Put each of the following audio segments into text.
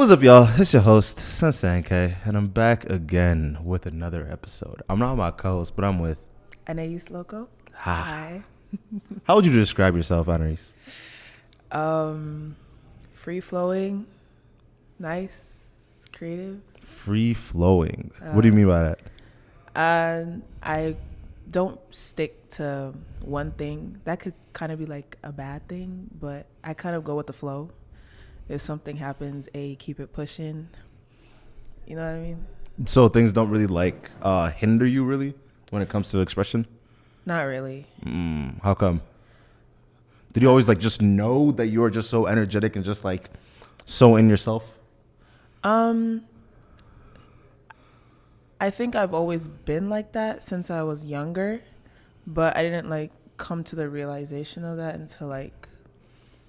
What's up, y'all? It's your host, Sansanke, and I'm back again with another episode. I'm not my co-host, but I'm with Annais Loko. Hi. How would you describe yourself, Annais? Free flowing, nice, creative. Free flowing. What do you mean by that? I don't stick to one thing. That could kind of be like a bad thing, but I kind of go with the flow. If something happens, keep it pushing. You know what I mean? So things don't really hinder you really when it comes to expression? Not really. How come? Did you always just know that you were just so energetic and just so in yourself? I think I've always been like that since I was younger, but I didn't come to the realization of that until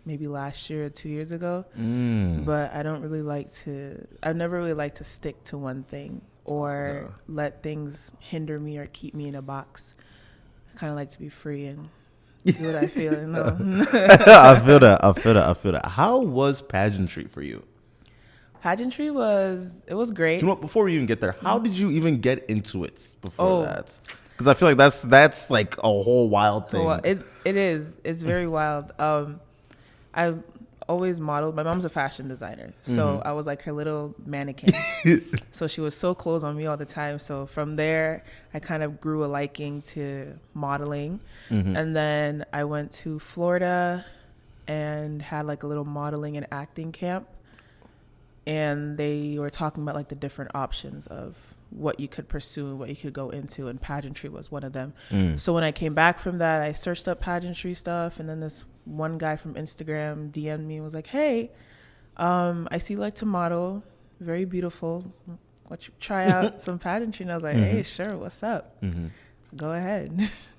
maybe last year or 2 years ago. But I don't really I've never really liked to stick to one thing or let things hinder me or keep me in a box. I kind of like to be free and do what I feel. You know? I feel that. How was pageantry for you? Pageantry was great. You know what, before we even get there, how did you even get into it before that? Because I feel like that's a whole wild thing. Well, it is. It's very wild. I always modeled. My mom's a fashion designer, so I was like her little mannequin. So she was so close on me all the time. So from there, I kind of grew a liking to modeling. And then I went to Florida and had a little modeling and acting camp. And they were talking about the different options of what you could pursue, what you could go into, and pageantry was one of them. So when I came back from that, I searched up pageantry stuff, and then this one guy from Instagram DM'd me and was like, "Hey, I see you like to model, very beautiful. Why don't you try out some pageantry?" And I was like, "Hey, sure, what's up? Go ahead."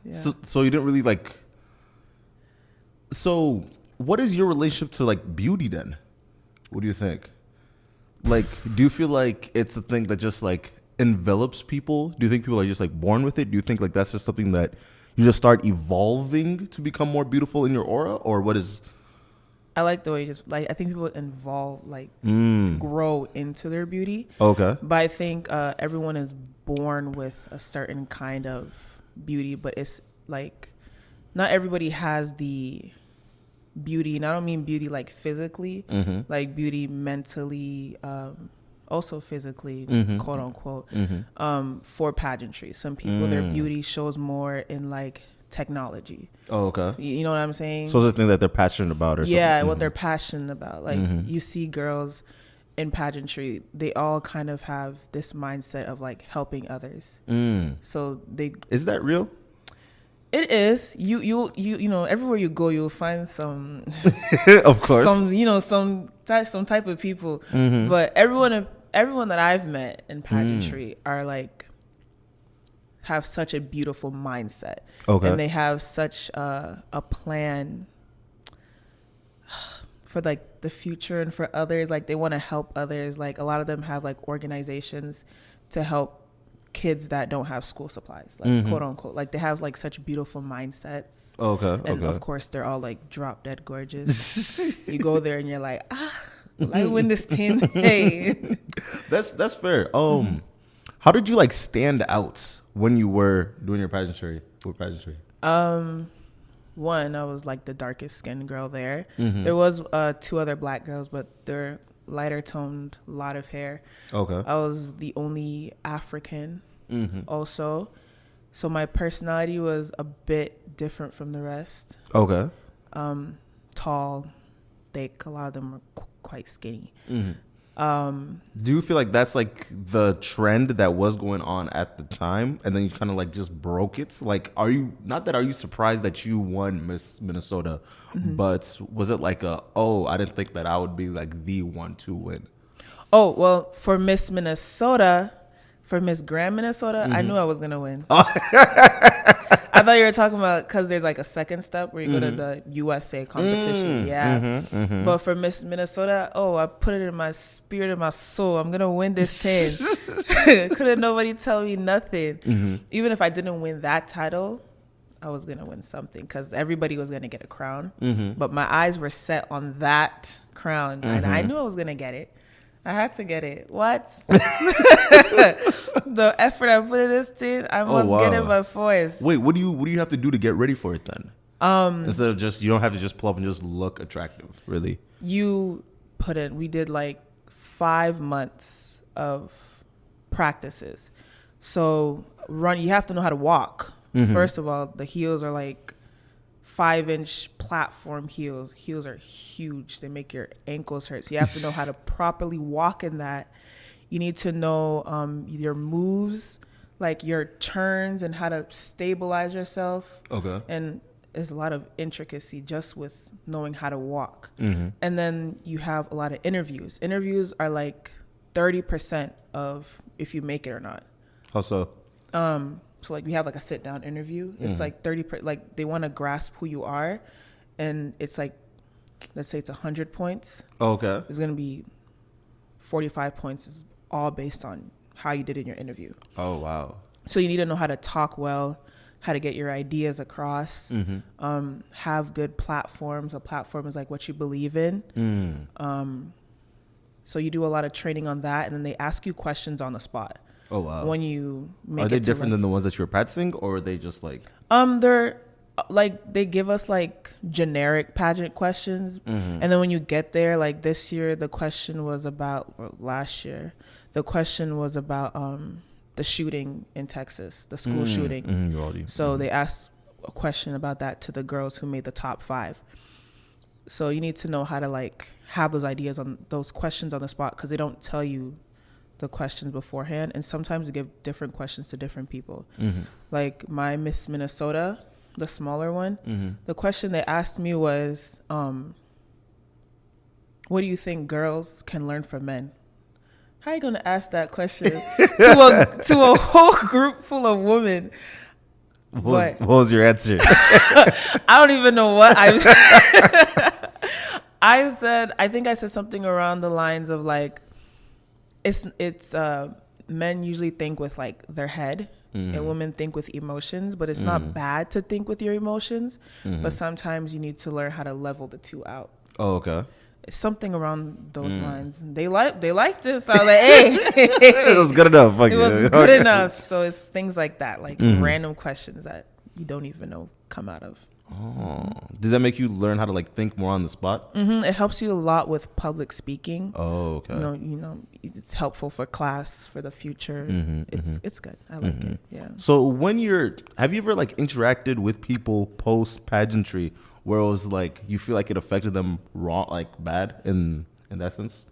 Yeah. So you didn't really So what is your relationship to beauty then? What do you think? Do you feel like it's a thing that just envelops people? Do you think people are just born with it? Do you think that's just something that you just start evolving to become more beautiful in your aura, or what is? I like the way you just I think people grow into their beauty. Okay. But I think everyone is born with a certain kind of beauty, but it's not everybody has the beauty, and I don't mean beauty physically, beauty mentally, also physically, quote unquote, for pageantry. Some people, their beauty shows more in technology. Oh, okay. You know what I'm saying? So it's a thing that they're passionate about, or something. What they're passionate about. You see girls in pageantry, they all kind of have this mindset of helping others. So is that real? It is. You know, everywhere you go, you'll find some, of course, some type of people. But everyone that I've met in pageantry are have such a beautiful mindset. Okay. And they have such a plan for the future and for others. They want to help others. A lot of them have organizations to help kids that don't have school supplies, quote unquote. They have such beautiful mindsets. Okay. And of course they're all drop dead gorgeous. You go there and you're like, I win this tin. Hey. That's fair. How did you stand out when you were doing your pageantry? One, I was the darkest skinned girl there. There was 2 other black girls, but they're lighter toned, lot of hair. Okay. I was the only African also. So my personality was a bit different from the rest. Okay. Tall, thick, a lot of them were quite skinny. Do you feel that's the trend that was going on at the time, and then you kind of just broke it? Are you surprised that you won Miss Minnesota, but was it I didn't think that I would be the one to win? Oh, well, for Miss Minnesota, for Miss Grand Minnesota, I knew I was gonna win. I thought you were talking about because there's a second step where you go to the USA competition. But for Miss Minnesota, I put it in my spirit and my soul. I'm going to win this 10. Couldn't nobody tell me nothing. Even if I didn't win that title, I was going to win something because everybody was going to get a crown. But my eyes were set on that crown. And I knew I was going to get it. I had to get it. What? The effort I put in this thing, I must get it by force. Wait, what do you have to do to get ready for it then? Instead of just, you don't have to just pull up and just look attractive, really. You put in, we did like 5 months of practices. So you have to know how to walk. First of all, the heels are like 5-inch platform heels. Heels are huge. They make your ankles hurt. So you have to know how to properly walk in that. You need to know your moves, like your turns and how to stabilize yourself. Okay. And there's a lot of intricacy just with knowing how to walk. And then you have a lot of interviews. Interviews are like 30% of if you make it or not. How so? So like we have like a sit down interview. It's like 30%, like they want to grasp who you are. And it's like, let's say it's 100 points. Oh, okay. It's going to be 45 points is all based on how you did in your interview. Oh, wow. So you need to know how to talk well, how to get your ideas across, have good platforms. A platform is like what you believe in. So you do a lot of training on that, and then they ask you questions on the spot. Oh, wow. When you make Are they different than the ones that you were practicing, or are they just like... They're like, they give us like generic pageant questions. And then when you get there, like this year, the question was about, or last year, the question was about the shooting in Texas, the school shootings. So they asked a question about that to the girls who made the top 5. So you need to know how to like have those ideas on those questions on the spot, because they don't tell you the questions beforehand, and sometimes they give different questions to different people. Like my Miss Minnesota, the smaller one, the question they asked me was, what do you think girls can learn from men? How are you going to ask that question to a whole group full of women? What was your answer? I don't even know what I said. I think I said something around the lines of like, it's men usually think with like their head, and women think with emotions, but it's not bad to think with your emotions, but sometimes you need to learn how to level the two out. Oh, okay. It's something around those lines. They liked it, so I was like, hey. It was good enough. It was good enough. So it's things like that, like random questions that you don't even know come out of. Oh, did that make you learn how to like think more on the spot? It helps you a lot with public speaking. Oh, okay. You know, it's helpful for class, for the future. It's good. I like it. Yeah. So have you ever like interacted with people post pageantry where it was like you feel like it affected them wrong, like bad in that sense?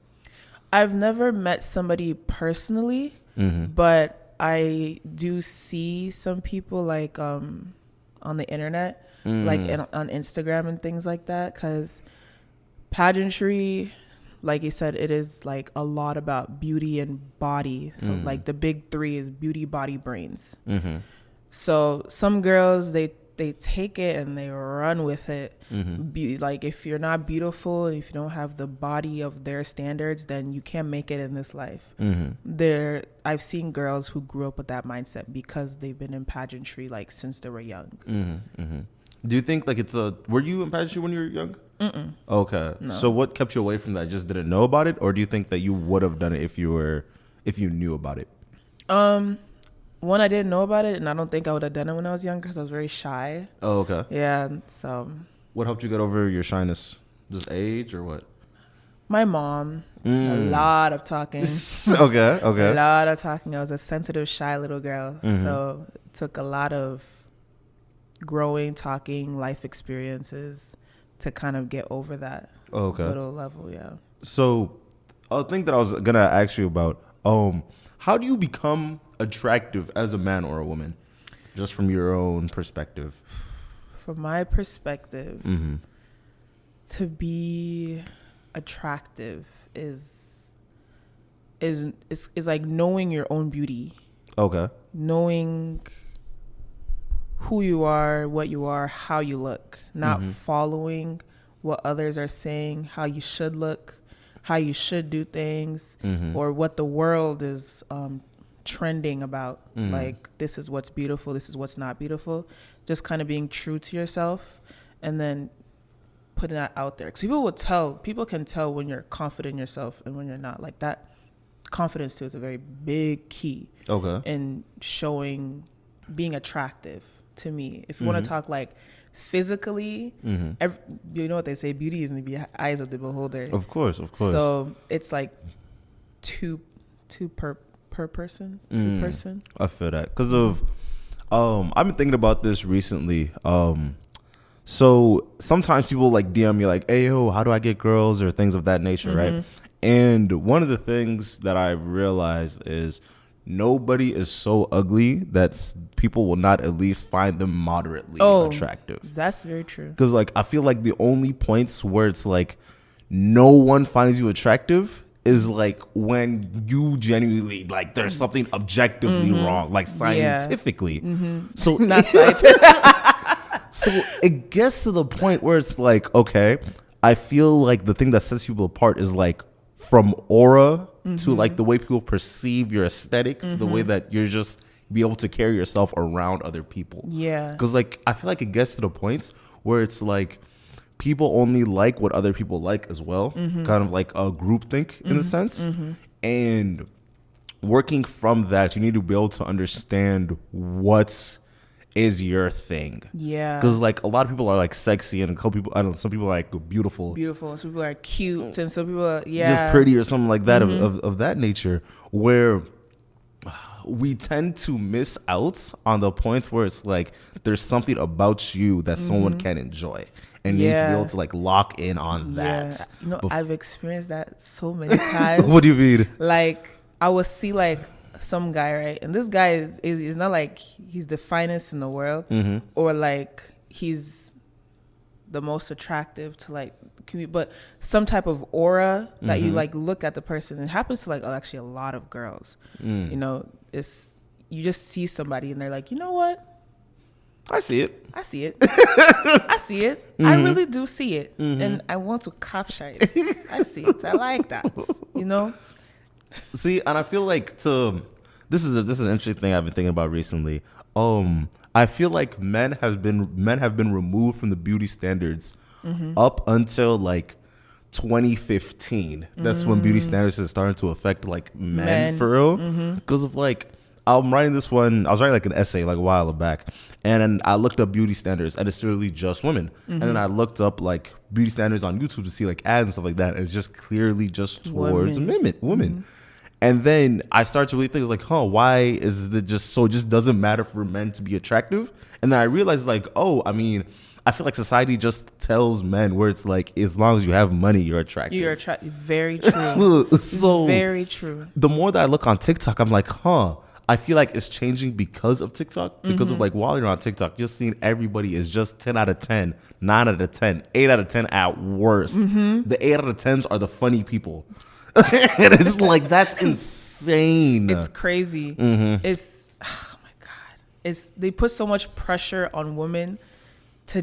I've never met somebody personally, but I do see some people like on the internet. Like on Instagram and things like that, because pageantry, like you said, it is like a lot about beauty and body. So like the big 3 is beauty, body, brains. So some girls, they take it and they run with it. Like if you're not beautiful, if you don't have the body of their standards, then you can't make it in this life. I've seen girls who grew up with that mindset because they've been in pageantry like since they were young. Do you think like were you in pageantry when you were young? Okay. No. So what kept you away from that? Just didn't know about it? Or do you think that you would have done it if you knew about it? One, I didn't know about it, and I don't think I would have done it when I was younger because I was very shy. Oh, okay. Yeah, so. What helped you get over your shyness? Just age or what? My mom. A lot of talking. Okay. A lot of talking. I was a sensitive, shy little girl. So it took a lot of growing, talking, life experiences to kind of get over that little level. Yeah. So a thing that I was gonna ask you about, how do you become attractive as a man or a woman, just from your own perspective? From my perspective, to be attractive is like knowing your own beauty. Okay. Knowing who you are, what you are, how you look, not following what others are saying, how you should look, how you should do things, or what the world is trending about. Like, this is what's beautiful, this is what's not beautiful. Just kind of being true to yourself, and then putting that out there. Because people can tell when you're confident in yourself and when you're not. Like that confidence too is a very big key. Okay. In being attractive to me. If you want to talk like physically, you know what they say, beauty is in the eyes of the beholder. Of course. So it's like two per person, two person. I feel that because of I've been thinking about this recently. So sometimes people like DM me like, hey yo, how do I get girls or things of that nature, right? And one of the things that I've realized is nobody is so ugly that people will not at least find them moderately attractive. That's very true. Because like I feel like the only points where it's like no one finds you attractive is like when you genuinely like there's something objectively wrong, like scientifically. So not scientific. So it gets to the point where it's like, okay, I feel like the thing that sets people apart is like from aura to like the way people perceive your aesthetic to the way that you're just be able to carry yourself around other people. Yeah. Because like I feel like it gets to the points where it's like people only like what other people like as well, kind of like a groupthink in a sense. And working from that, you need to be able to understand what is your thing. Yeah. Because like a lot of people are like sexy and a couple people, I don't know, some people are like beautiful. Some people are cute and some people are, just pretty or something like that of that nature, where we tend to miss out on the points where it's like there's something about you that someone can enjoy and need to be able to like lock in on that. You know, I've experienced that so many times. What do you mean? Like I will see like some guy, right? And this guy is not like he's the finest in the world or like he's the most attractive to like, but some type of aura that you like look at the person. It happens to like actually a lot of girls. You know, you just see somebody and they're like, you know what? I see it. I see it. I really do see it. And I want to capture it. I see it. I like that. You know? See, and I feel like this is an interesting thing I've been thinking about recently. I feel like men have been removed from the beauty standards up until like 2015. That's when beauty standards is starting to affect like men. For real. Because of like I was writing like an essay like a while back, and then I looked up beauty standards, and it's literally just women. And then I looked up like beauty standards on YouTube to see like ads and stuff like that, and it's just clearly just towards women. And then I started to really think, like, why is it just doesn't matter for men to be attractive? And then I realized, like, I mean, I feel like society just tells men where it's like, as long as you have money, you're attractive. You're attractive. Very true. So very true. The more that I look on TikTok, I'm like, I feel like it's changing because of TikTok. Because of like, while you're on TikTok, just seeing everybody is just 10 out of 10, 9 out of 10, 8 out of 10 at worst. The 8 out of 10s are the funny people. And it's like, that's insane. It's crazy. It's, oh my God. They put so much pressure on women to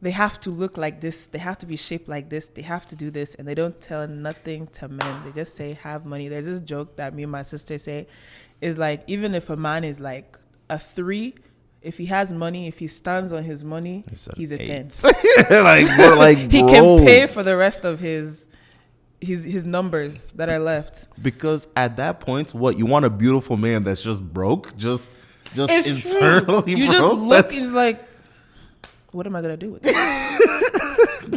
they have to look like this. They have to be shaped like this. They have to do this. And they don't tell nothing to men. They just say, have money. There's this joke that me and my sister say is like, even if a man is like a 3, if he has money, if he stands on his money, he's a 10. He can pay for the rest of his numbers that are left. Because at that point, you want a beautiful man that's just broke, just it's internally true. You broke? just look, it's like, what am I gonna do with it?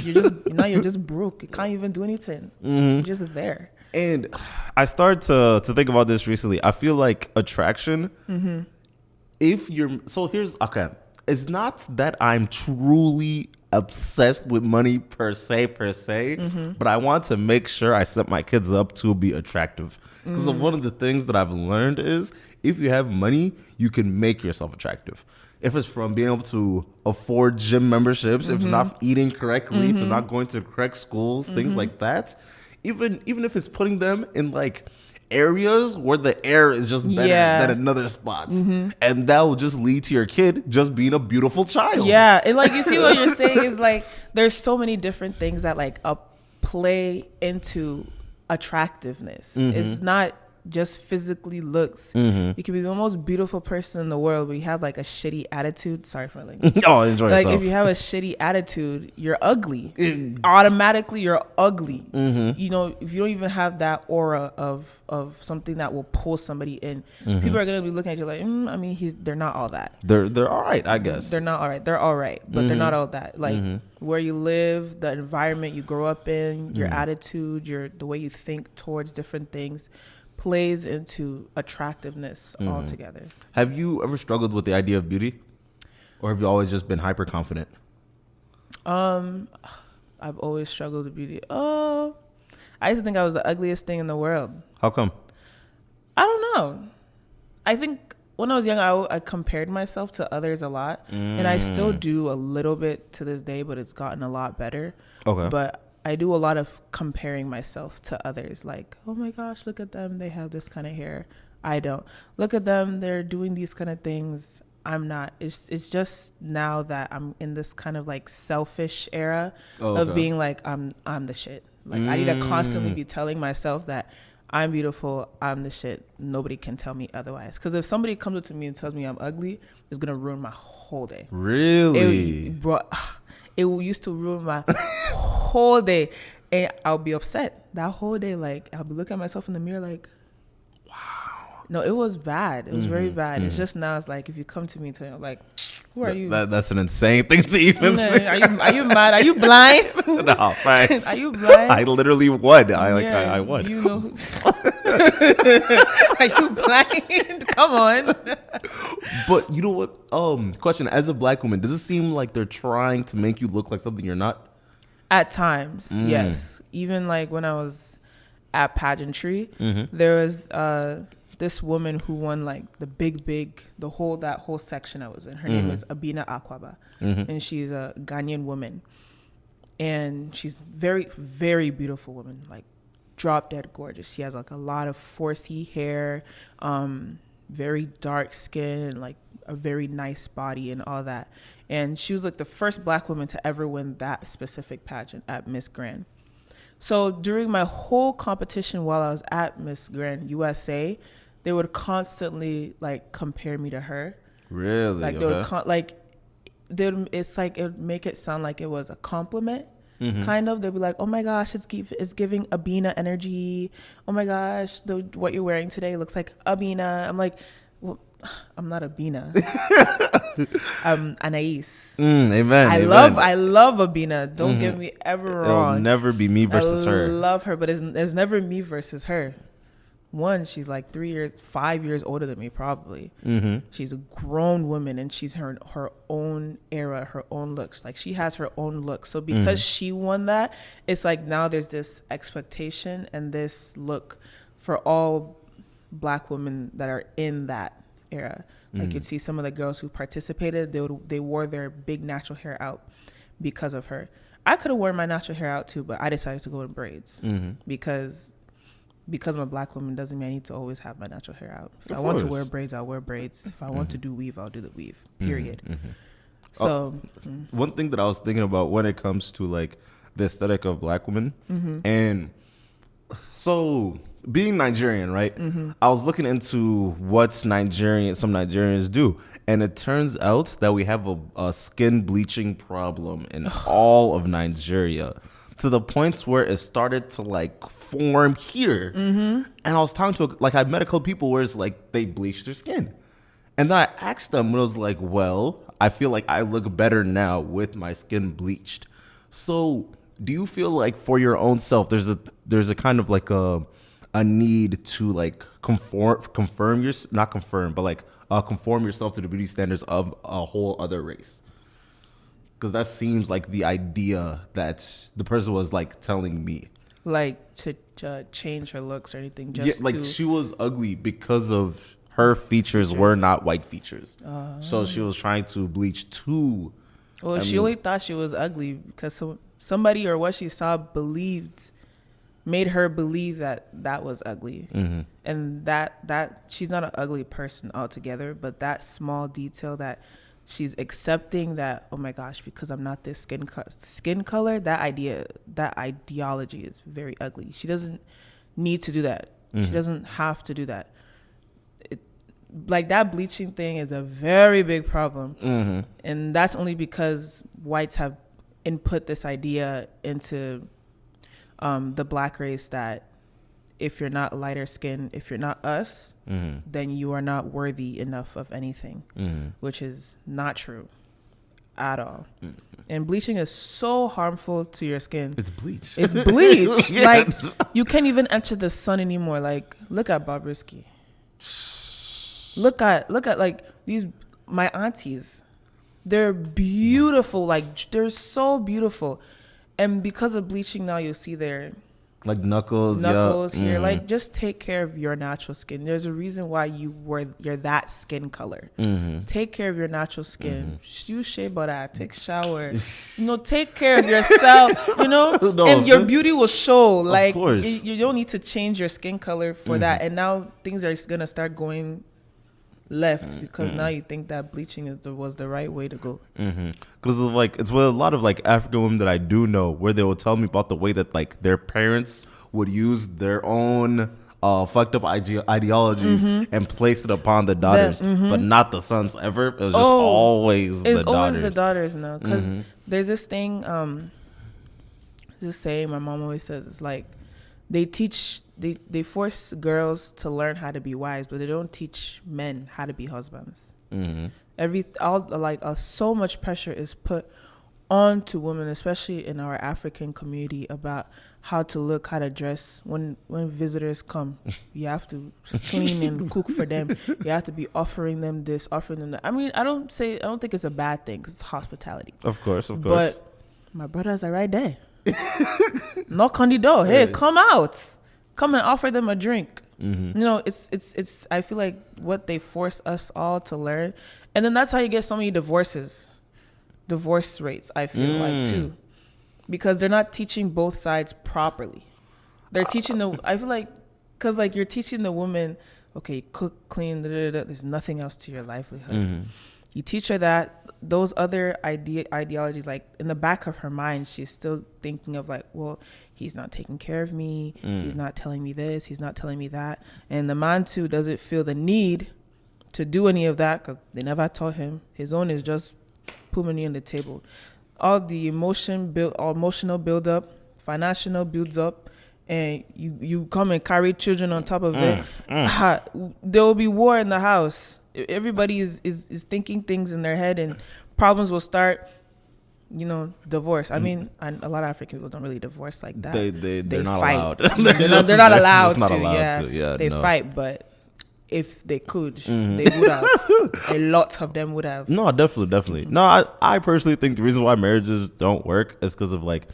You're just broke. You can't even do anything. You're just there. And I started to think about this recently. I feel like attraction. It's not that I'm truly obsessed with money per se, but I want to make sure I set my kids up to be attractive. Because one of the things that I've learned is if you have money, you can make yourself attractive. If it's from being able to afford gym memberships, if it's not eating correctly, if it's not going to correct schools, things like that. Even if it's putting them in like areas where the air is just better than another spots. And that will just lead to your kid just being a beautiful child. Yeah. And like, you see what you're saying is like, there's so many different things that like play into attractiveness. It's not just physically looks. Mm-hmm. You can be the most beautiful person in the world, but you have like a shitty attitude. Sorry for like. Oh, enjoy Like yourself. if you have a shitty attitude, you're ugly. Automatically, you're ugly. Mm-hmm. You know, if you don't even have that aura of something that will pull somebody in, Mm-hmm. people are gonna be looking at you like, I mean, they're not all that. They're all right, I guess. They're not all right. They're all right, but they're not all that. Like where you live, the environment you grow up in, your attitude, the way you think towards different things, plays into attractiveness altogether. Have you ever struggled with the idea of beauty, or have you always just been hyper confident? I've always struggled with beauty. Oh, I used to think I was the ugliest thing in the world. How come? I don't know. I think when I was young, I compared myself to others a lot, and I still do a little bit to this day, but it's gotten a lot better. Okay. But I do a lot of comparing myself to others. Like, oh my gosh, look at them. They have this kind of hair. I don't. Look at them. They're doing these kind of things. I'm not. It's just now that I'm in this kind of like selfish era of being like, I'm the shit. Like I need to constantly be telling myself that I'm beautiful, I'm the shit. Nobody can tell me otherwise. Because if somebody comes up to me and tells me I'm ugly, it's gonna ruin my whole day. Really? It used to ruin my whole day, and I'll be upset that whole day. Like I'll be looking at myself in the mirror, like, wow. No, it was bad. It was very bad. It's just now. It's like if you come to me and tell me, like, who are you? That's an insane thing to even say. Are you mad? Are you blind? No, thanks. Are you blind? I literally won. I won. Do you know who? Are you blind? Come on. But you know what? Question: as a black woman, does it seem like they're trying to make you look like something you're not? At times, yes. Even like when I was at pageantry, there was this woman who won like that whole section I was in. Her name is Abina Akwaba, and she's a Ghanaian woman, and she's very, very beautiful woman, like drop dead gorgeous. She has like a lot of 4C hair, very dark skin, like a very nice body and all that. And she was like the first black woman to ever win that specific pageant at Miss Grand. So during my whole competition while I was at Miss Grand USA, they would constantly like compare me to her. Really? Like they would it's like it would make it sound like it was a compliment. Kind of. They'd be like, oh my gosh, it's giving Abina energy. Oh my gosh, what you're wearing today looks like Abina. I'm like, well, I'm not Abina. I'm Annais. Amen. I love Abina. Don't get me ever wrong. It'll never be me versus her. I love her, but it's never me versus her. One, she's like 5 years older than me, probably. She's a grown woman, and she's her own era, her own looks. Like she has her own look. So because she won that, it's like now there's this expectation and this look for all black women that are in that era. Like you'd see some of the girls who participated, they wore their big natural hair out because of her. I could have worn my natural hair out too, but I decided to go in braids because I'm a black woman doesn't mean I need to always have my natural hair out. If I want to wear braids, I'll wear braids. If I want to do weave, I'll do the weave. Period. So one thing that I was thinking about when it comes to like the aesthetic of black women, and so being Nigerian, right? I was looking into what some Nigerians do, and it turns out that we have a skin bleaching problem in all of Nigeria, to the points where it started to like form here. And I was talking to I met a couple people where it's like they bleached their skin, and then I asked them, and I was like, well, I feel like I look better now with my skin bleached. So do you feel like for your own self there's a kind of like a need to like conform yourself to the beauty standards of a whole other race? Because that seems like the idea that the person was like telling me, like to change her looks or anything. She was ugly because of her features were not white features. So she was trying to bleach too. Well, she only thought she was ugly because somebody or what she saw made her believe that was ugly. And that she's not an ugly person altogether, but that small detail that she's accepting that, oh my gosh, because I'm not this skin color, that ideology is very ugly. She doesn't need to do that. She doesn't have to do that. Like that bleaching thing is a very big problem. And that's only because whites have input this idea into the black race that if you're not lighter skinned, if you're not us, then you are not worthy enough of anything, which is not true at all. And bleaching is so harmful to your skin. It's bleach. It's bleach. Like you can't even enter the sun anymore. Like look at Bobrisky. Look at like these my aunties. They're beautiful. Like they're so beautiful. And because of bleaching now you'll see their like knuckles here. Like just take care of your natural skin. There's a reason why you're that skin color. Take care of your natural skin. You shave all that. Take shower. Take care of yourself. And your beauty will show. Like you don't need to change your skin color for that. And now things are gonna start going left because now you think that bleaching was the right way to go. Because like it's with a lot of like African women that I do know where they will tell me about the way that like their parents would use their own fucked up ideologies and place it upon the daughters, but not the sons ever. It was just always the daughters. It's always the daughters now because there's this thing, this saying my mom always says, it's like they force girls to learn how to be wives, but they don't teach men how to be husbands. So much pressure is put onto women, especially in our African community, about how to look, how to dress. When visitors come, you have to clean and cook for them. You have to be offering them this, offering them that. I mean, I don't think it's a bad thing because it's hospitality. Of course. But my brothers are right there. Knock on the door. Hey, come out. Come and offer them a drink. It's I feel like what they force us all to learn. And then that's how you get so many divorce rates, I feel like, too. Because they're not teaching both sides properly. They're teaching I feel like, because like you're teaching the woman, okay, cook, clean, there's nothing else to your livelihood. You teach her that. Those other ideologies, like in the back of her mind, she's still thinking of like, well, he's not taking care of me. He's not telling me this. He's not telling me that. And the man too doesn't feel the need to do any of that because they never taught him. His own is just put money on the table. All the emotional build up, financial builds up, and you come and carry children on top of it. There will be war in the house. Everybody is thinking things in their head and problems will start, divorce. I mean, a lot of African people don't really divorce like that. They're not fight. allowed. they're not allowed not to. allowed Yeah, they fight, but if they could, they would have. A lot of them would have. No, definitely. No, I personally think the reason why marriages don't work is because of like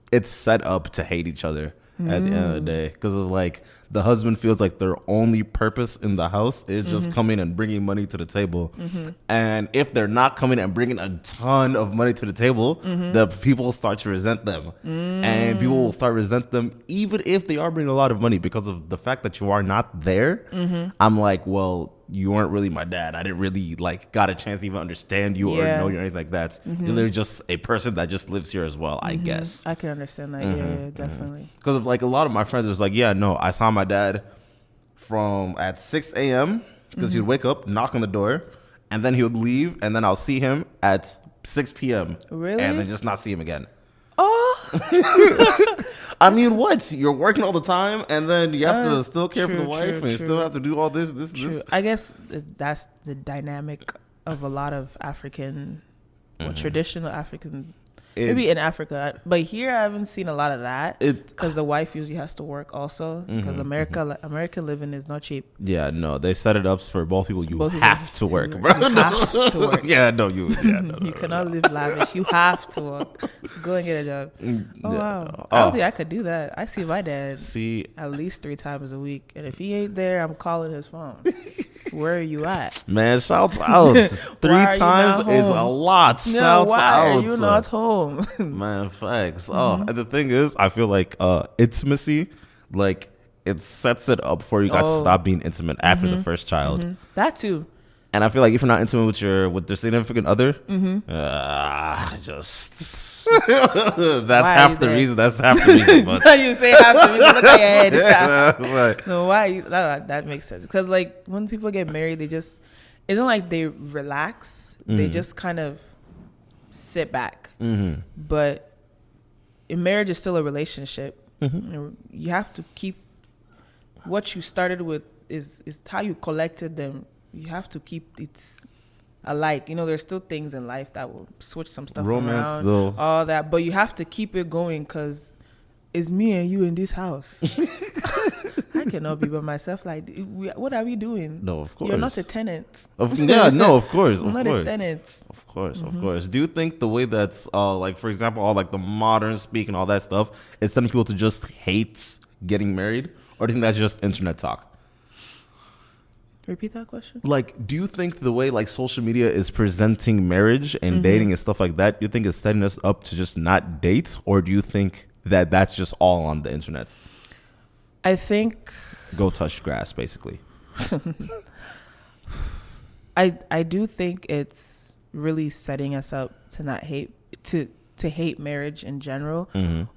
it's set up to hate each other at the end of the day, because of like the husband feels like their only purpose in the house is just coming and bringing money to the table. And if they're not coming and bringing a ton of money to the table, the people start to resent them. And people will start to resent them even if they are bringing a lot of money, because of the fact that you are not there. I'm like, well, you weren't really my dad. I didn't really like got a chance to even understand you or know you or anything like that. You're literally just a person that just lives here as well, I guess. I can understand that. Yeah, definitely. Because of like a lot of my friends was like, yeah, no, I saw my dad at 6 a.m. because he'd wake up, knock on the door, and then he would leave, and then I'll see him at 6 p.m. Really? And then just not see him again. Oh. I mean, what? You're working all the time, and then you have to still care for the wife, and you still have to do all this. I guess that's the dynamic of a lot of African, traditional African. Maybe in Africa, but here I haven't seen a lot of that because the wife usually has to work also, because American living is not cheap. Yeah, no, they set it up for both people. You have to work, bro. You have to work. You cannot live lavish. You have to work. Go and get a job. Oh wow! I don't think I could do that. I see my dad at least 3 times a week, and if he ain't there, I'm calling his phone. Where are you at? Man, shouts out. 3 times is a lot. Shouts out. Why are you not home? Man, facts. And the thing is, I feel like intimacy, like it sets it up for you guys to stop being intimate after the first child. That too. And I feel like if you're not intimate with their significant other, just that's half the reason. That's half the reason. But you say half the reason. Look at your head. No, why? That makes sense. Because like when people get married, it's not like they relax. They just kind of sit back. But in marriage is still a relationship. You have to keep what you started with is how you collected them. You have to keep it alike. There's still things in life that will switch some stuff around, all that. But you have to keep it going because it's me and you in this house. I cannot be by myself. Like, what are we doing? No, of course. You're not a tenant. Of course. I'm not a tenant. Of course. Do you think the way that's, like, for example, all like the modern speak and all that stuff is sending people to just hate getting married? Or do you think that's just internet talk? Repeat that question. Like, do you think the way like social media is presenting marriage and dating and stuff like that, you think it's setting us up to just not date? Or do you think that that's just all on the internet? I think go touch grass, basically. I do think it's really setting us up to not hate to hate marriage in general,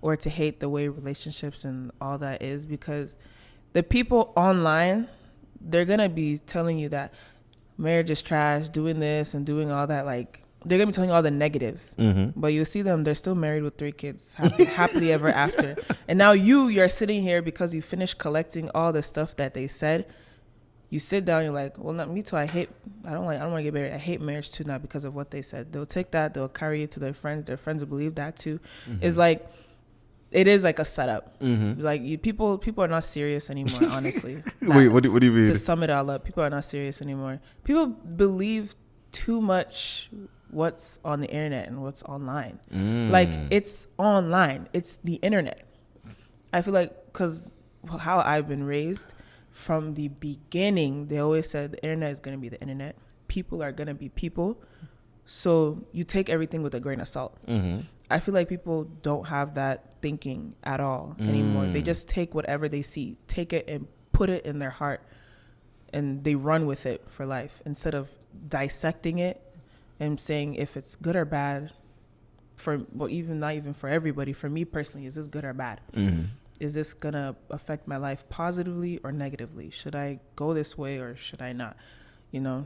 or to hate the way relationships and all that is, because the people online, they're gonna be telling you that marriage is trash, doing this and doing all that. Like, they're gonna be telling you all the negatives, but you'll see them, they're still married with 3 kids, happily ever after. And now you're sitting here because you finished collecting all the stuff that they said. You sit down, you're like, well, not me too. I don't want to get married. I hate marriage too now because of what they said. They'll take that, they'll carry it to their friends. Their friends will believe that too. It's like, it is like a setup. Like, people are not serious anymore, honestly. Wait, what do you mean? To sum it all up, people are not serious anymore. People believe too much what's on the internet and what's online. Like, it's online. It's the internet. I feel like, because how I've been raised, from the beginning, they always said the internet is going to be the internet. People are going to be people. So you take everything with a grain of salt. I feel like people don't have that thinking at all anymore. They just take whatever they see, take it and put it in their heart, and they run with it for life instead of dissecting it and saying if it's good or bad. Not even for everybody. For me personally, is this good or bad? Is this going to affect my life positively or negatively? Should I go this way or should I not? I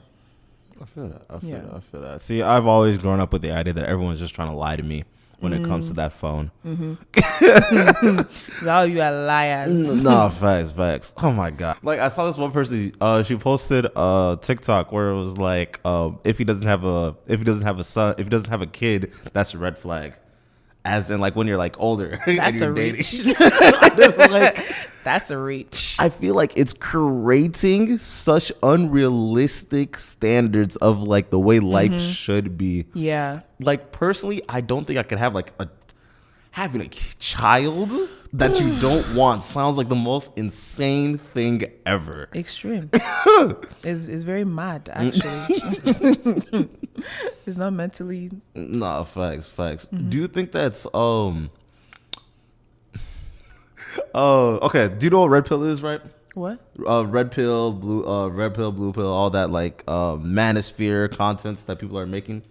feel that. See, I've always grown up with the idea that everyone's just trying to lie to me when it comes to that phone. Now you are liars. No, facts. Oh my God. Like, I saw this one person, she posted a TikTok where it was like, if he doesn't have a kid, that's a red flag. As in, like, when you're like older. That's a reach. That's a reach. I feel like it's creating such unrealistic standards of like the way life should be. Yeah. Like, personally, I don't think I could have like having a child that you don't want. Sounds like the most insane thing ever. Extreme. It's very mad, actually. It's not mentally. No, facts. Do you think that's okay. Do you know what red pill is, right? What? Red pill, blue pill, all that like manosphere contents that people are making.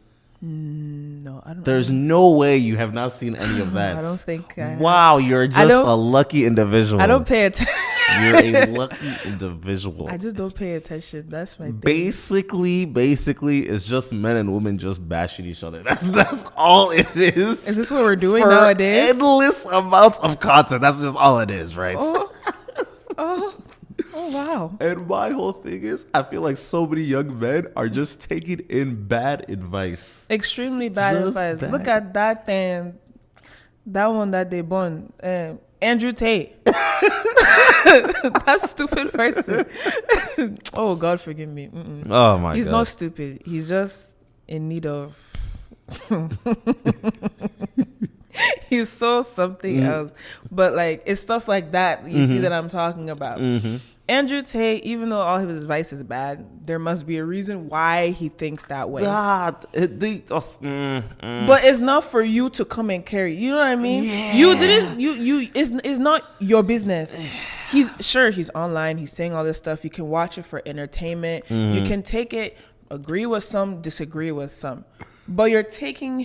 No, I don't. There's no way you have not seen any of that. I don't think. Wow, you're just a lucky individual. I don't pay attention. You're a lucky individual. I just don't pay attention. That's my thing. Basically, it's just men and women just bashing each other. That's all it is. Is this what we're doing nowadays? Endless amounts of content. That's just all it is, right? Oh, wow. And my whole thing is, I feel like so many young men are just taking in bad advice. Extremely bad advice. Look at that thing. That one that they born. Andrew Tate. That stupid person. Oh, God forgive me. Oh, my God. He's not stupid. He's just in need of... He's so something else. But, like, it's stuff like that you see that I'm talking about. Andrew Tate, even though all his advice is bad, there must be a reason why he thinks that way. But it's not for you to come and carry. You know what I mean? Yeah. You didn't. It's not your business. He's online. He's saying all this stuff. You can watch it for entertainment. You can take it agree with some, disagree with some. But you're taking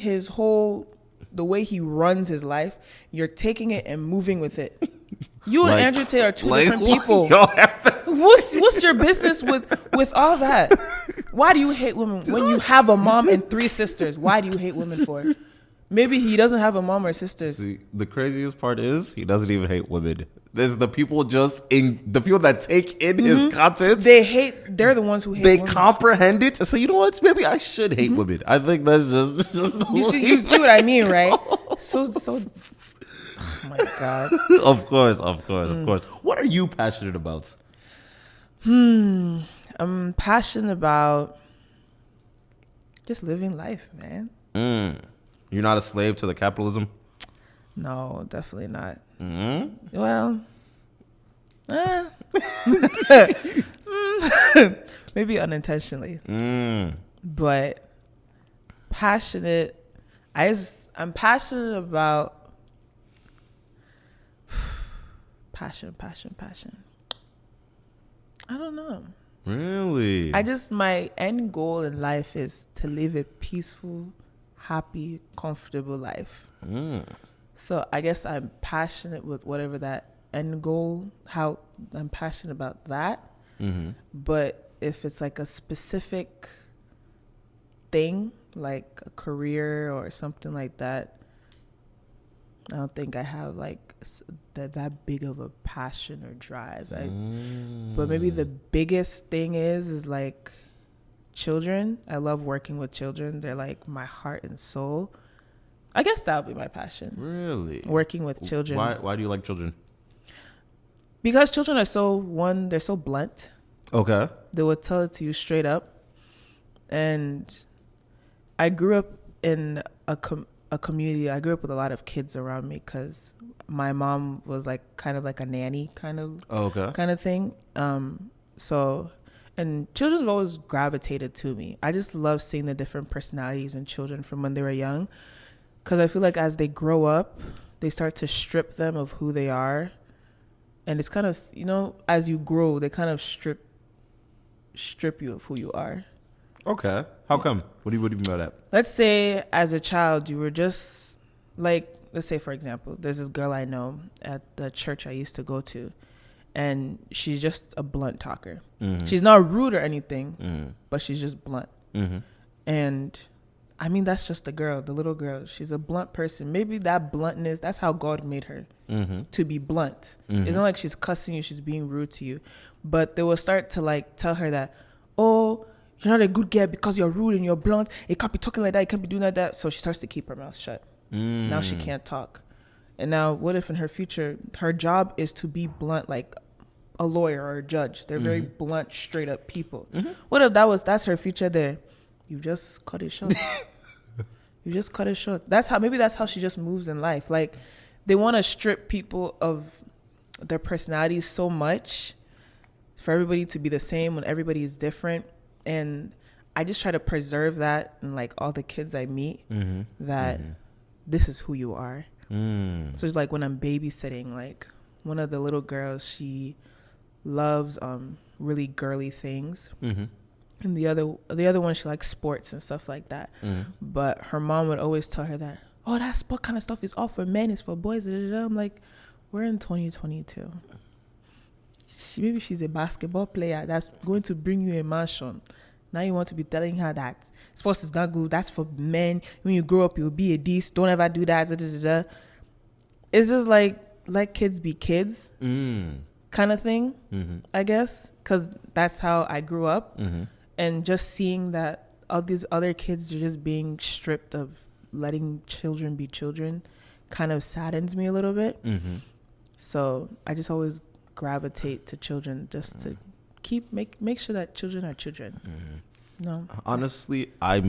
the way he runs his life, you're taking it and moving with it. You and Andrew Tate are two different people. What's your business with all that? Why do you hate women when you have a mom and 3 sisters? Why do you hate women for it? Maybe he doesn't have a mom or sisters. See, the craziest part is he doesn't even hate women. There's the people the people that take in his content. They're the ones who hate women. They comprehend it. So you know what? Maybe I should hate women. I think that's just you see what I mean, right? So oh my God. Of course. What are you passionate about? I'm passionate about just living life, man. You're not a slave to the capitalism? No, definitely not. Mm-hmm. Well, maybe unintentionally. But passionate. I'm passionate about passion. I don't know. Really? My end goal in life is to live a peaceful, happy, comfortable life. So I guess I'm passionate with whatever that end goal, how I'm passionate about that. But if it's like a specific thing, like a career or something like that, I don't think I have like that big of a passion or drive. But maybe the biggest thing is like children. I love working with children. They're like my heart and soul. I guess that would be my passion. Really? Working with children. Why do you like children? Because children are they're so blunt. Okay. They will tell it to you straight up. And I grew up in a community. I grew up with a lot of kids around me because my mom was like kind of like a nanny kind of thing. And children have always gravitated to me. I just love seeing the different personalities in children from when they were young. Because I feel like as they grow up, they start to strip them of who they are. And it's kind of, as you grow, they kind of strip you of who you are. Okay. How come? What do you mean by that? Let's say as a child, you were just like, let's say, for example, there's this girl I know at the church I used to go to. And she's just a blunt talker. She's not rude or anything, but she's just blunt. And I mean, that's just the little girl. She's a blunt person. Maybe that bluntness, that's how God made her, to be blunt. It's not like she's cussing you, she's being rude to you. But they will start to like tell her that, oh, you're not a good girl because you're rude and you're blunt. You can't be talking like that. You can't be doing like that. So she starts to keep her mouth shut. Now she can't talk. And now what if in her future, her job is to be blunt like a lawyer or a judge? They're very blunt, straight up people. What if that's her future there? You just cut it short. You just cut it short. Maybe that's how she just moves in life. Like they want to strip people of their personalities so much for everybody to be the same when everybody is different. And I just try to preserve that in like all the kids I meet, that this is who you are. So it's like when I'm babysitting, like one of the little girls, she loves really girly things. And the other one, she likes sports and stuff like that. But her mom would always tell her that, oh, that sport kind of stuff is all for men, it's for boys. I'm like, we're in 2022. Maybe she's a basketball player that's going to bring you a mansion. Now you want to be telling her that sports is not good, that's for men. When you grow up, you'll be a this. Don't ever do that. It's just like kids be kids kind of thing, I guess, because that's how I grew up. And just seeing that all these other kids are just being stripped of letting children be children kind of saddens me a little bit. So I just always gravitate to children just to make sure that children are children. No. Honestly, I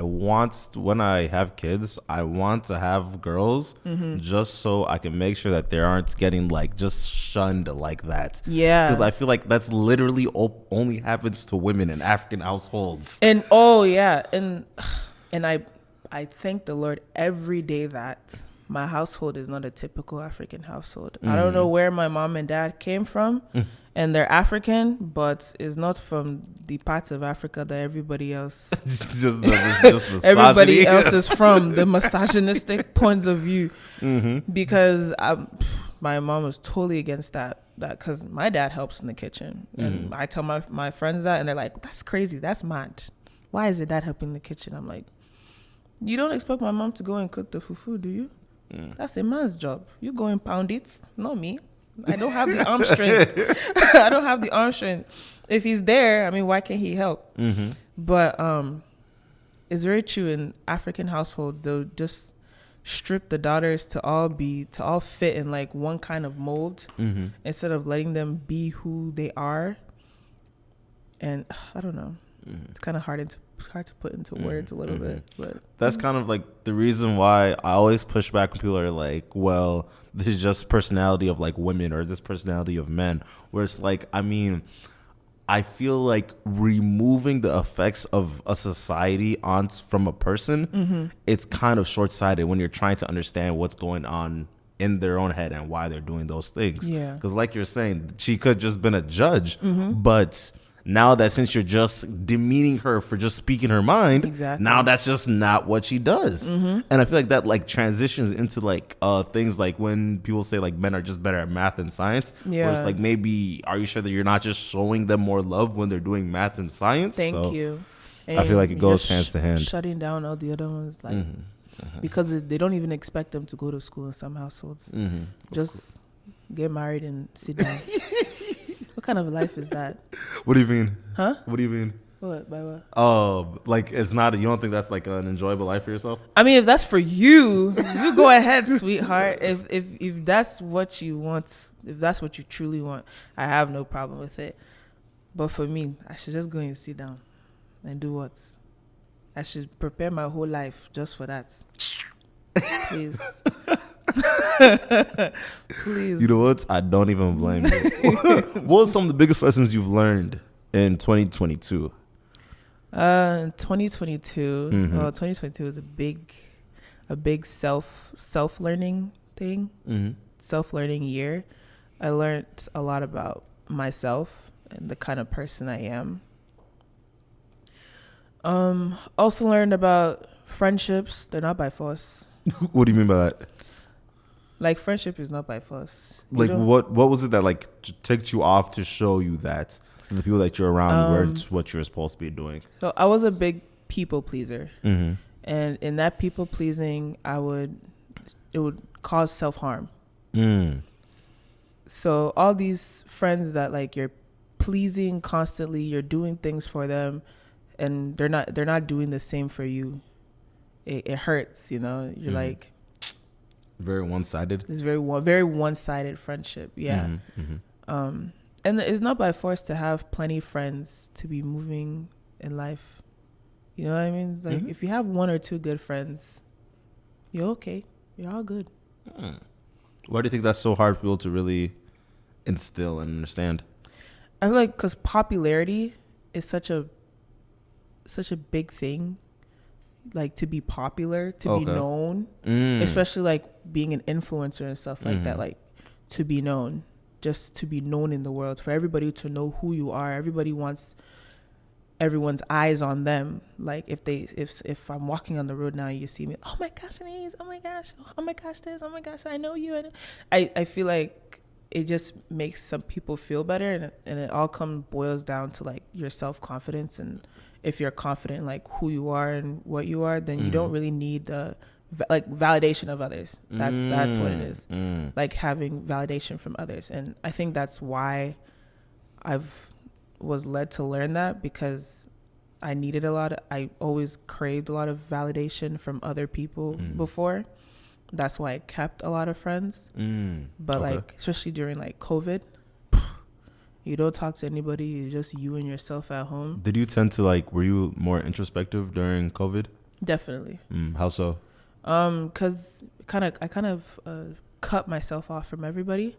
want, when I have kids, I want to have girls just so I can make sure that they aren't getting like just shunned like that. Yeah. Because I feel like that's literally only happens to women in African households. And oh yeah, and I thank the Lord every day that my household is not a typical African household. I don't know where my mom and dad came from, and they're African, but it's not from the parts of Africa that everybody else just the everybody else is from, the misogynistic points of view. Because my mom was totally against that because my dad helps in the kitchen, and I tell my friends that, and they're like, that's crazy, that's mad. Why is your dad helping in the kitchen? I'm like, you don't expect my mom to go and cook the fufu, do you? That's a man's job. You go and pound it, not me. I don't have the arm strength. I don't have the arm strength. If he's there, I mean, why can't he help? But it's very true in African households. They'll just strip the daughters to all fit in like one kind of mold, instead of letting them be who they are. And I don't know. It's kind of hard to put into words a little bit, but that's kind of like the reason why I always push back when people are like, well, this is just personality of like women or this personality of men, where it's like, I mean, I feel like removing the effects of a society from a person, it's kind of short-sighted when you're trying to understand what's going on in their own head and why they're doing those things. Yeah, because like you're saying, she could just been a judge, but now that since you're just demeaning her for just speaking her mind, now that's just not what she does. And I feel like that like transitions into like things like when people say like men are just better at math and science. Where it's like, maybe are you sure that you're not just showing them more love when they're doing math and science? Thank you. And I feel like it goes hand to hand. Shutting down all the other ones, like because they don't even expect them to go to school in some households. Just get married and sit down. What kind of life is that? What do you mean? Huh? What do you mean? What? By what? Oh, like it's not. You don't think that's like an enjoyable life for yourself? I mean, if that's for you, you go ahead, sweetheart. If that's what you want, if that's what you truly want, I have no problem with it. But for me, I should just go and sit down and do what? I should prepare my whole life just for that. Please. Please. You know what? I don't even blame you. What are some of the biggest lessons you've learned in 2022? 2022. Well, 2022 is a big self-learning thing. Self-learning year. I learned a lot about myself and the kind of person I am. Also learned about friendships. They're not by force. What do you mean by that? Like, friendship is not by force. Like, what was it that like ticked you off to show you that the people that you're around weren't what you're supposed to be doing? So I was a big people pleaser, and in that people pleasing, it would cause self-harm. So all these friends that like you're pleasing constantly, you're doing things for them, and they're not doing the same for you. It hurts, you know. You're like, very one-sided. It's very one-sided friendship. Yeah. And it's not by force to have plenty of friends to be moving in life. You know what I mean? It's like if you have one or two good friends, you're okay. You're all good. Why do you think that's so hard for people to really instill and understand? I feel like because popularity is such a big thing. Like, to be popular, to be known, especially like being an influencer and stuff like that, like to be known, just to be known in the world, for everybody to know who you are. Everybody wants everyone's eyes on them. Like, if I'm walking on the road now, you see me, oh my gosh, Annais, oh my gosh this, oh my gosh, I know you. I feel like it just makes some people feel better, and it all boils down to like your self-confidence. And if you're confident in like who you are and what you are, then you don't really need the like validation of others. That's what it is. Like, having validation from others. And I think that's why was led to learn that, because I needed I always craved a lot of validation from other people before. That's why I kept a lot of friends. But like, especially during like COVID, you don't talk to anybody. It's just you and yourself at home. Did you tend to like, were you more introspective during COVID? Definitely. How so? Cause I kind of cut myself off from everybody.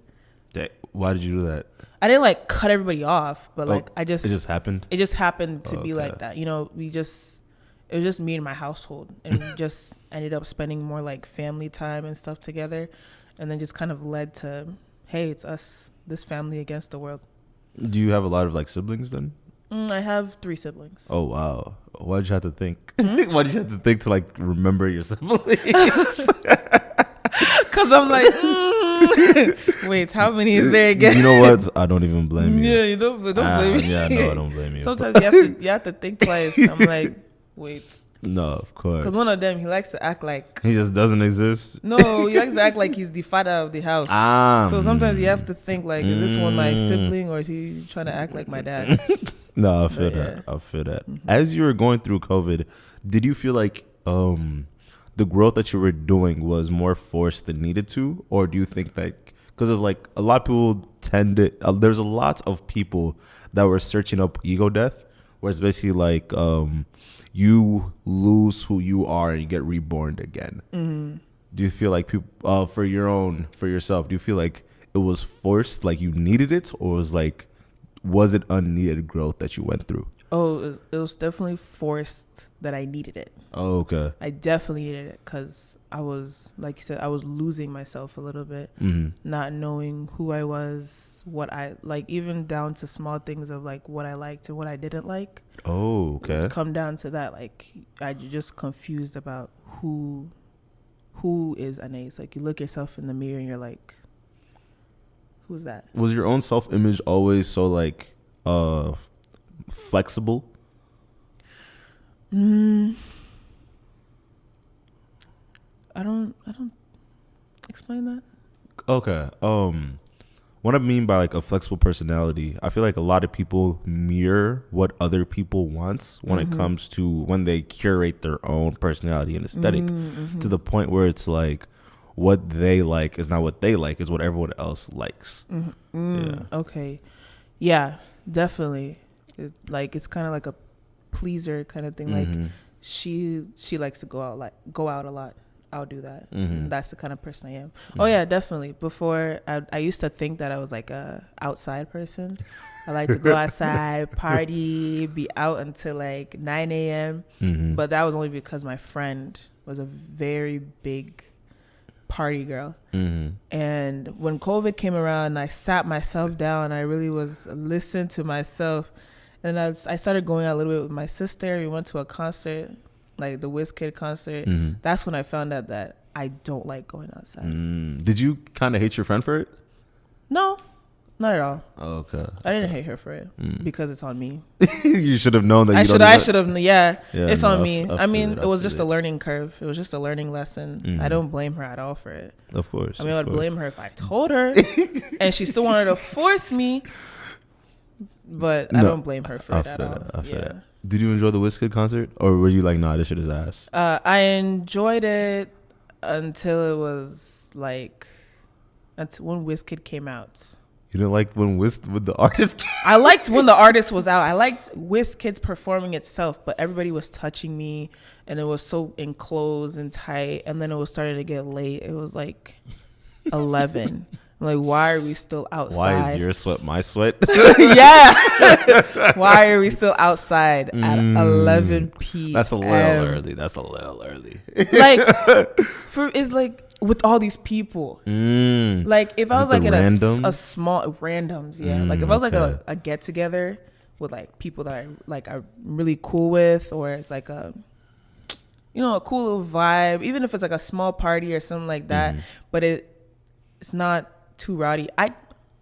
Why did you do that? I didn't like cut everybody off, but like it just happened. It just happened to be like that. You know, it was just me and my household, and we just ended up spending more like family time and stuff together, and then just kind of led to, hey, it's us, this family against the world. Do you have a lot of like siblings then? I have 3 siblings. Oh wow! Why did you have to think? Why did you have to think to like remember your siblings? Because I'm like, wait, how many is there again? You know what? I don't even blame you. Yeah, you don't blame me. Yeah, no, I don't blame you. Sometimes you have to think twice. I'm like, wait. No, of course. Because one of them, he likes to act like he just doesn't exist. No, he likes to act like he's the father of the house. So sometimes you have to think like, is this one my sibling, or is he trying to act like my dad? No, I feel that. I feel that. Mm-hmm. As you were going through COVID, did you feel like the growth that you were doing was more forced than needed to, or do you think that because of like a lot of people there's a lot of people that were searching up ego death, where it's basically like you lose who you are and you get reborn again. Mm-hmm. Do you feel like people for yourself? Do you feel like it was forced, like you needed it, or was it unneeded growth that you went through? Oh, it was definitely forced that I needed it. Oh, okay. I definitely needed it because I was, like you said, I was losing myself a little bit, not knowing who I was, what I like, even down to small things of like what I liked and what I didn't like. Oh, okay. It'd come down to that, like I just confused about who is Annais. Like you look yourself in the mirror and you're like, who's that? Was your own self-image always so like flexible? I don't explain that. Okay. What I mean by like a flexible personality, I feel like a lot of people mirror what other people want when it comes to when they curate their own personality and aesthetic, to the point where it's like what they like is not what they like, is what everyone else likes. Yeah. Okay. Yeah, definitely. It's kind of like a pleaser kind of thing. Like she likes to go out a lot. I'll do that. That's the kind of person I am. Oh yeah, definitely. Before I used to think that I was like a outside person. I like to go outside, party, be out until like 9 a.m. But that was only because my friend was a very big party girl. And when COVID came around, I sat myself down. I really was listened to myself. And I started going out a little bit with my sister. We went to a concert, like the WizKid concert. That's when I found out that I don't like going outside. Did you kind of hate your friend for it? No, not at all. Oh, okay. I didn't hate her for it because it's on me. You should have known that. I should have. Yeah, it's on me. I mean, it was just a learning curve. It was just a learning lesson. I don't blame her at all for it. Of course. I mean, I would blame her if I told her and she still wanted to force me. But I don't blame her for it at all. Yeah. Did you enjoy the WizKid concert, or were you like, nah, this shit is ass? I enjoyed it until it was like when WizKid came out. You didn't like when the artist came? I liked when the artist was out. I liked WizKid's performing itself, but everybody was touching me, and it was so enclosed and tight. And then it was starting to get late. It was like 11. I'm like, why are we still outside? Why is your sweat my sweat? Yeah. Why are we still outside at 11 p.m.? That's a little early. Like, it's like with all these people. Like, if I was like at a small randoms, yeah. Like, if I was like a get together with like people that I'm really cool with, or it's like a cool little vibe, even if it's like a small party or something like that, but it's not too rowdy.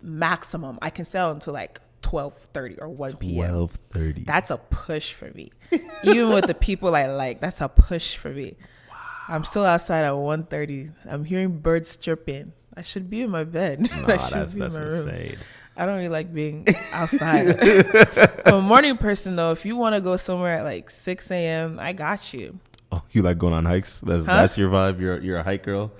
Maximum I can sell until like 12:30 or 1 p.m. 12:30. That's a push for me. Even with the people I like, that's a push for me. Wow. I'm still outside at 1:30. I'm hearing birds chirping. I should be in my bed. That's insane. I don't really like being outside. I'm a morning person though. If you want to go somewhere at like 6 a.m., I got you. Oh, you like going on hikes? That's your vibe. You're a hike girl.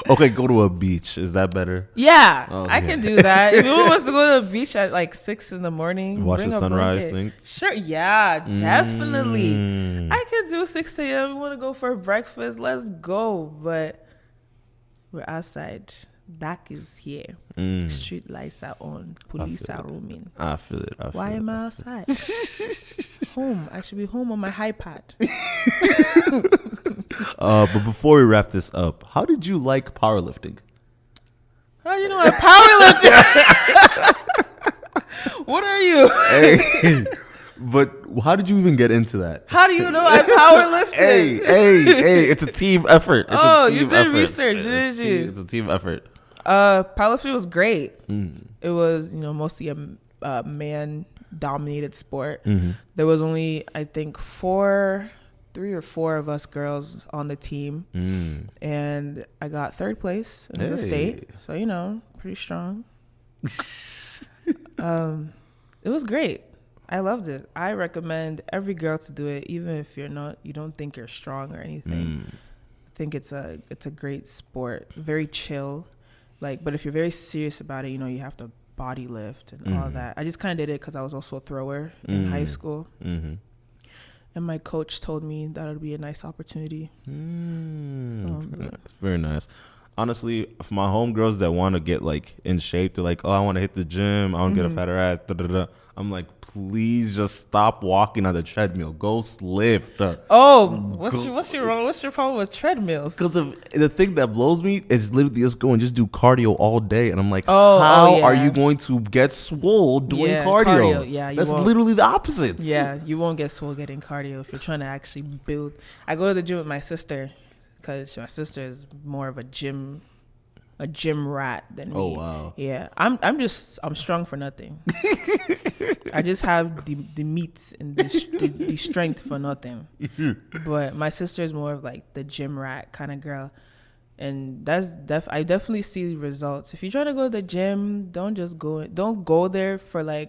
Okay, go to a beach. Is that better? Yeah, okay. I can do that. If anyone wants to go to the beach at like 6 in the morning, watch the sunrise thing. Sure, yeah, definitely. I can do 6 a.m. We want to go for breakfast? Let's go. But we're outside. Dark is here. Mm. Street lights are on. Police are roaming. I feel it. Why am I outside? Home. I should be home on my iPad. But before we wrap this up, how did you like powerlifting? How do you know I powerlifting? What are you? Hey, but how did you even get into that? How do you know I powerlifted? Hey, it's a team effort. It's a team you did effort. research, didn't you? It's a team effort. Powerlifting was great. It was, mostly a man-dominated sport. Mm-hmm. There was only, I think, 3 or 4 of us girls on the team, and I got 3rd place in the state. So pretty strong. It was great. I loved it. I recommend every girl to do it, even if you don't think you're strong or anything. I think it's a great sport. Very chill. But if you're very serious about it, you have to body lift and all that. I just kind of did it because I was also a thrower in high school. Mm-hmm. And my coach told me that it would be a nice opportunity. Very nice. Honestly, for my homegirls that want to get in shape, they're like, oh, I want to hit the gym. I want to get a fatter ass. Da-da-da. I'm like, please just stop walking on the treadmill. Go lift. What's your problem with treadmills? Because the thing that blows me is literally just go and just do cardio all day. And I'm like, how are you going to get swole doing cardio? Yeah, that's literally the opposite. Yeah, you won't get swole getting cardio if you're trying to actually build. I go to the gym with my sister because my sister is more of a gym rat than me. Oh wow. Yeah, I'm strong for nothing. I just have the meat and the strength for nothing. But my sister is more of the gym rat kind of girl, and that's I definitely see results. If you're trying to go to the gym, don't go there for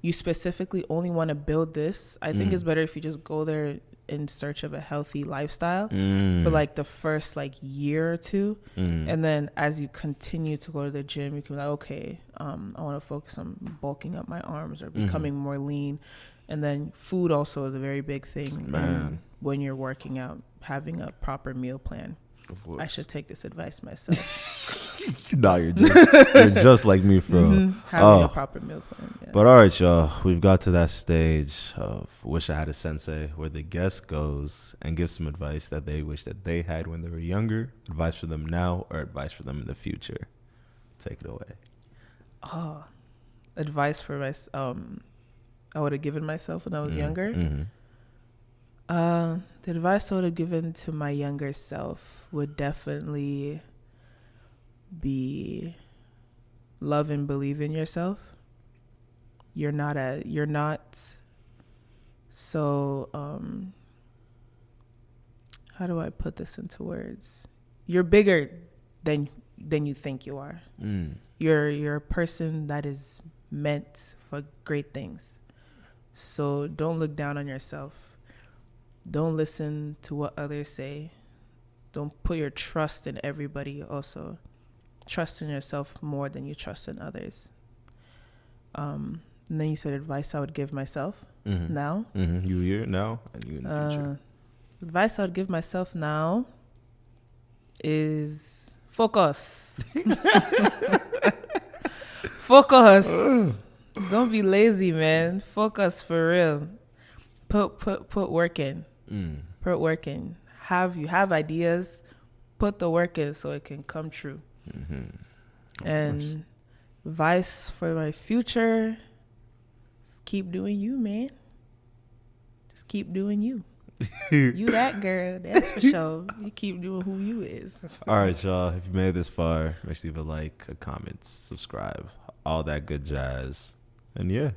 you specifically only want to build this. I think it's better if you just go there in search of a healthy lifestyle for the first year or 2, and then as you continue to go to the gym, you can be like, okay, I want to focus on bulking up my arms or becoming more lean. And then food also is a very big thing, man. When you're working out, having a proper meal plan. I should take this advice myself. No, you're just like me, bro. Having a proper meal plan. Yeah. But all right, y'all, we've got to that stage of Wish I Had a Sensei, where the guest goes and gives some advice that they wish that they had when they were younger, advice for them now, or advice for them in the future. Take it away. Advice for I would have given myself when I was younger. The advice I would have given to my younger self would definitely be love and believe in yourself. You're not so how do I put this into words? You're bigger than you think you are. You're a person that is meant for great things. So don't look down on yourself. Don't listen to what others say. Don't put your trust in everybody also. Trust in yourself more than you trust in others. And then you said advice I would give myself now. You here now and you in the future. Advice I would give myself now is focus. Focus. Don't be lazy, man. Focus for real. Put work in. Put work in. You have ideas, put the work in so it can come true. And advice for my future, just keep doing you, man. Just keep doing you. You that girl, that's for sure. You keep doing who you is. All right, y'all. If you made it this far, make sure you leave a like, a comment, subscribe, all that good jazz. And yeah.